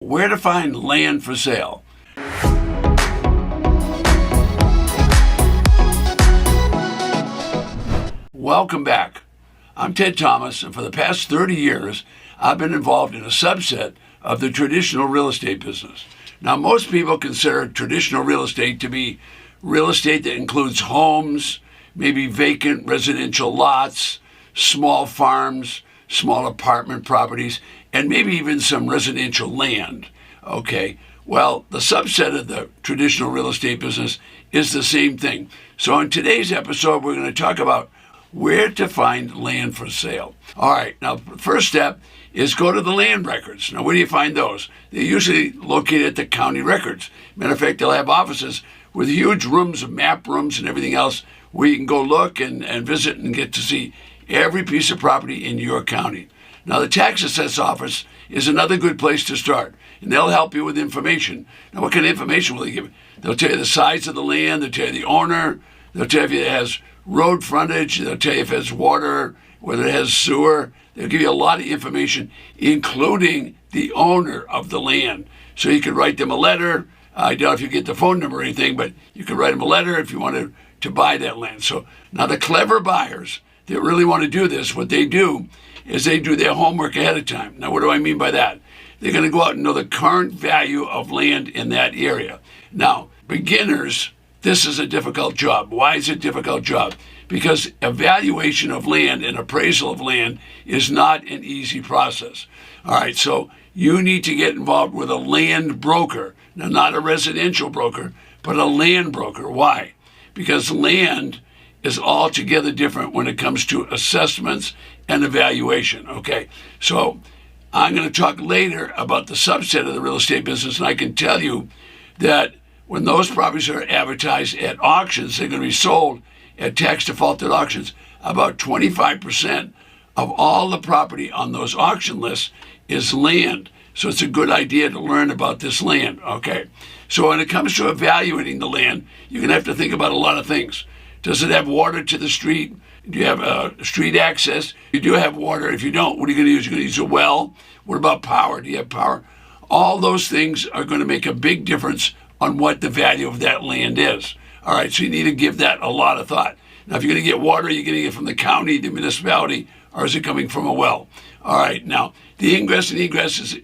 where to find land for sale. Welcome back. I'm Ted Thomas, and for the past 30 years, I've been involved in a subset of the traditional real estate business. Now, most people consider traditional real estate to be real estate that includes homes, maybe vacant residential lots, small farms, small apartment properties, and maybe even some residential land. Okay, well, the subset of the traditional real estate business is the same thing. So in today's episode, we're going to talk about where to find land for sale. All right, now, first step is go to the land records. Now, where do you find those? They're usually located at the county records. Matter of fact, they'll have offices with huge rooms, map rooms, and everything else where you can go look and visit and get to see every piece of property in your county. Now, the tax assess office is another good place to start, and they'll help you with information. Now, what kind of information will they give you? They'll tell you the size of the land, they'll tell you the owner, they'll tell you if it has road frontage, they'll tell you if it has water, whether it has sewer. They'll give you a lot of information, including the owner of the land. So you can write them a letter. I doubt if you get the phone number or anything, but you can write them a letter if you wanted to buy that land. So now the clever buyers that really want to do this, what they do is they do their homework ahead of time. Now, what do I mean by that? They're going to go out and know the current value of land in that area. Now, beginners, this is a difficult job. Why is it a difficult job? Because evaluation of land and appraisal of land is not an easy process. All right, so you need to get involved with a land broker. Now, not a residential broker, but a land broker. Why? Because land is altogether different when it comes to assessments and evaluation, okay? So I'm going to talk later about the subset of the real estate business, and I can tell you that when those properties are advertised at auctions, they're going to be sold at tax defaulted auctions. About 25% of all the property on those auction lists is land. So it's a good idea to learn about this land, okay? So when it comes to evaluating the land, you're going to have to think about a lot of things. Does it have water to the street? Do you have street access? You do have water. If you don't, what are you going to use? You're going to use a well? What about power? Do you have power? All those things are going to make a big difference on what the value of that land is. All right, so you need to give that a lot of thought. Now, if you're going to get water, you're getting it from the county, the municipality, or is it coming from a well? All right, now, the ingress and egress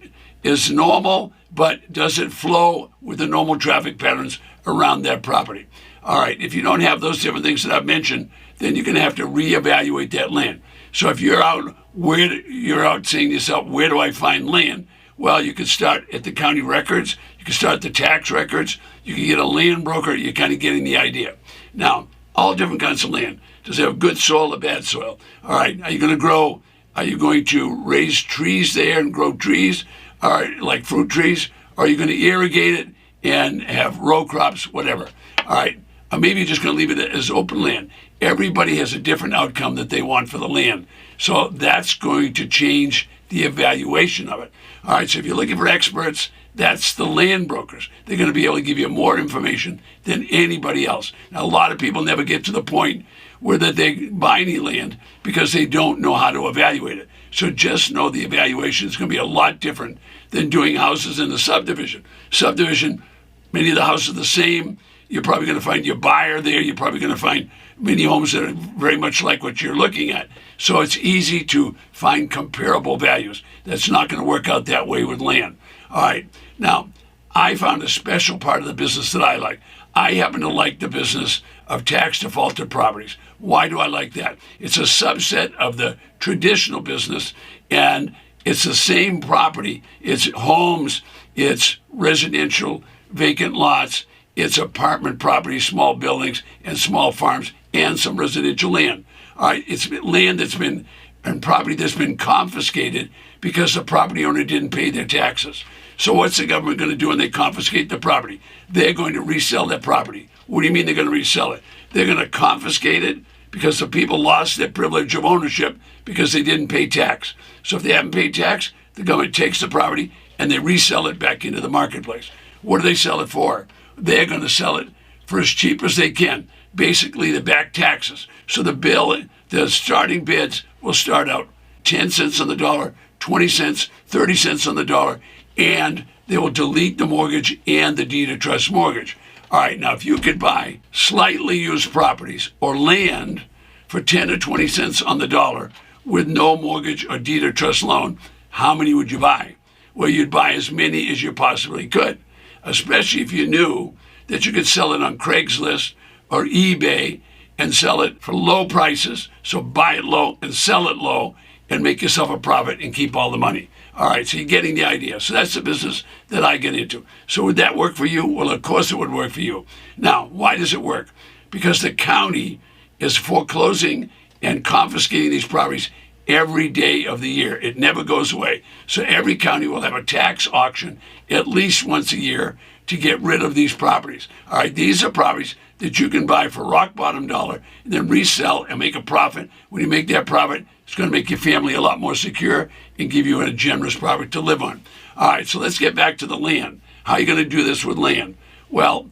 is normal, but does it flow with the normal traffic patterns around that property? All right, if you don't have those different things that I've mentioned, then you're going to have to reevaluate that land. So if you're out saying to yourself, where do I find land? Well, you can start at the county records. You can start at the tax records. You can get a land broker. You're kind of getting the idea. Now, all different kinds of land. Does it have good soil or bad soil? All right, are you going to raise trees there and grow trees? All right, like fruit trees? Or are you going to irrigate it and have row crops, whatever? All right, or maybe you're just going to leave it as open land. Everybody has a different outcome that they want for the land. So that's going to change the evaluation of it. All right, so if you're looking for experts, that's the land brokers. They're going to be able to give you more information than anybody else. Now, a lot of people never get to the point where they buy any land because they don't know how to evaluate it. So just know the evaluation is going to be a lot different than doing houses in the subdivision. Subdivision, many of the houses are the same. You're probably going to find your buyer there. You're probably going to find many homes that are very much like what you're looking at. So it's easy to find comparable values. That's not going to work out that way with land. All right. Now, I found a special part of the business that I like. I happen to like the business of tax defaulted properties. Why do I like that? It's a subset of the traditional business, and it's the same property. It's homes, it's residential vacant lots, it's apartment properties, small buildings, and small farms, and some residential land. All right, it's land and property that's been confiscated because the property owner didn't pay their taxes. So what's the government going to do when they confiscate the property? They're going to resell that property. What do you mean they're going to resell it? They're going to confiscate it because the people lost their privilege of ownership because they didn't pay tax. So if they haven't paid tax, the government takes the property and they resell it back into the marketplace. What do they sell it for? They're going to sell it for as cheap as they can. Basically, the back taxes. So the starting bids will start out 10 cents on the dollar, 20 cents, 30 cents on the dollar. and they will delete the mortgage and the deed of trust mortgage. All right, now if you could buy slightly used properties or land for 10 or 20 cents on the dollar with no mortgage or deed of trust loan, how many would you buy? Well, you'd buy as many as you possibly could, especially if you knew that you could sell it on Craigslist or eBay and sell it for low prices. So buy it low and sell it low and make yourself a profit and keep all the money. All right, so you're getting the idea. So that's the business that I get into. So would that work for you? Well, of course it would work for you. Now, why does it work? Because the county is foreclosing and confiscating these properties every day of the year. It never goes away. So every county will have a tax auction at least once a year to get rid of these properties. All right, these are properties that you can buy for rock bottom dollar and then resell and make a profit. When you make that profit, it's going to make your family a lot more secure and give you a generous profit to live on. All right, so let's get back to the land. How are you going to do this with land? Well,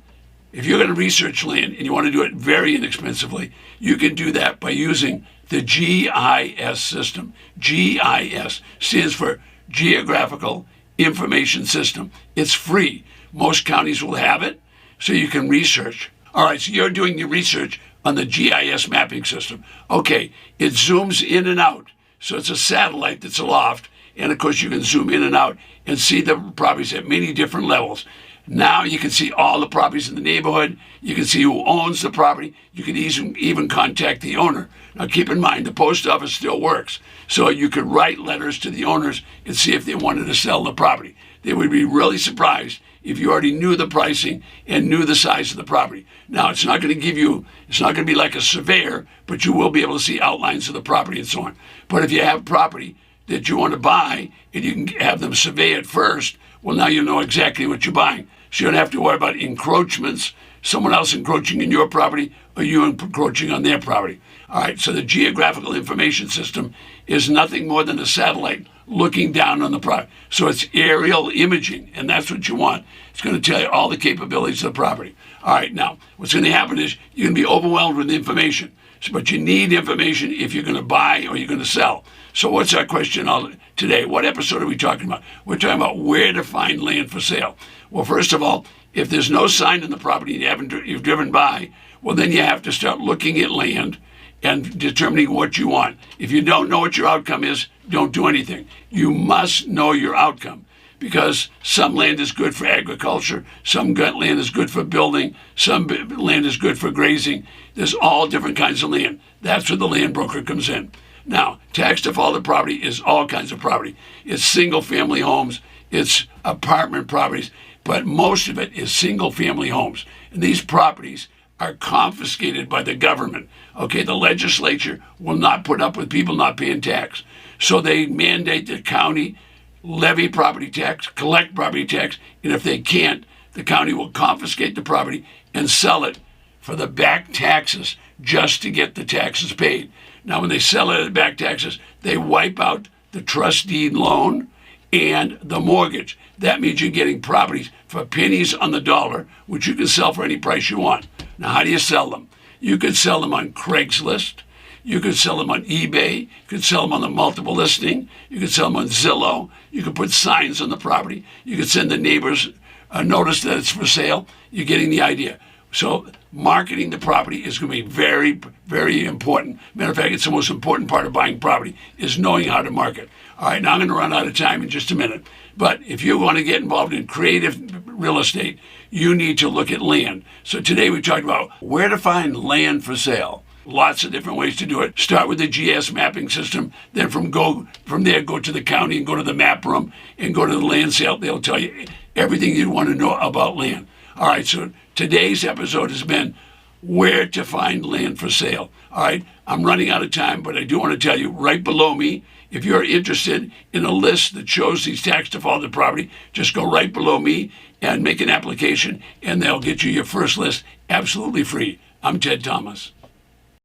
if you're going to research land and you want to do it very inexpensively, you can do that by using the GIS system. GIS stands for Geographical Information System. It's free. Most counties will have it, so you can research. All right, so you're doing your research on the GIS mapping system. Okay, it zooms in and out. So it's a satellite that's aloft, and of course you can zoom in and out and see the properties at many different levels. Now you can see all the properties in the neighborhood. You can see who owns the property. You can even contact the owner. Now keep in mind, the post office still works. So you could write letters to the owners and see if they wanted to sell the property. They would be really surprised if you already knew the pricing and knew the size of the property. Now, it's not going to be like a surveyor, but you will be able to see outlines of the property and so on. But if you have property that you want to buy and you can have them survey it first, well, now you know exactly what you're buying. So you don't have to worry about encroachments, someone else encroaching in your property or you encroaching on their property. All right, so the Geographical Information System is nothing more than a satellite looking down on the property. So it's aerial imaging, and that's what you want. It's going to tell you all the capabilities of the property. All right, now, what's going to happen is you're going to be overwhelmed with information. But you need information if you're going to buy or you're going to sell. So what's our question today? What episode are we talking about? We're talking about where to find land for sale. Well, first of all, if there's no sign in the property and you've driven by, well, then you have to start looking at land and determining what you want. If you don't know what your outcome is, don't do anything. You must know your outcome, because some land is good for agriculture, some land is good for building, some land is good for grazing. There's all different kinds of land. That's where the land broker comes in. Now, tax defaulted property is all kinds of property. It's single family homes, it's apartment properties, but most of it is single family homes. And these properties are confiscated by the government. Okay, the legislature will not put up with people not paying tax. So they mandate the county levy property tax, collect property tax, and if they can't, the county will confiscate the property and sell it for the back taxes just to get the taxes paid. Now, when they sell it at back taxes, they wipe out the trust deed loan and the mortgage. That means you're getting properties for pennies on the dollar, which you can sell for any price you want. Now, how do you sell them? You could sell them on Craigslist. You could sell them on eBay. You could sell them on the multiple listing. You could sell them on Zillow. You could put signs on the property. You could send the neighbors a notice that it's for sale. You're getting the idea. So marketing the property is going to be very, very important. Matter of fact, it's the most important part of buying property is knowing how to market. All right, now I'm going to run out of time in just a minute. But if you want to get involved in creative real estate, you need to look at land. So today we talked about where to find land for sale. Lots of different ways to do it. Start with the GIS mapping system. Then from there, go to the county and go to the map room and go to the land sale. They'll tell you everything you want to know about land. All right, so today's episode has been where to find land for sale. All right, I'm running out of time, but I do want to tell you right below me, if you're interested in a list that shows these tax defaulted property, just go right below me and make an application, and they'll get you your first list absolutely free. I'm Ted Thomas.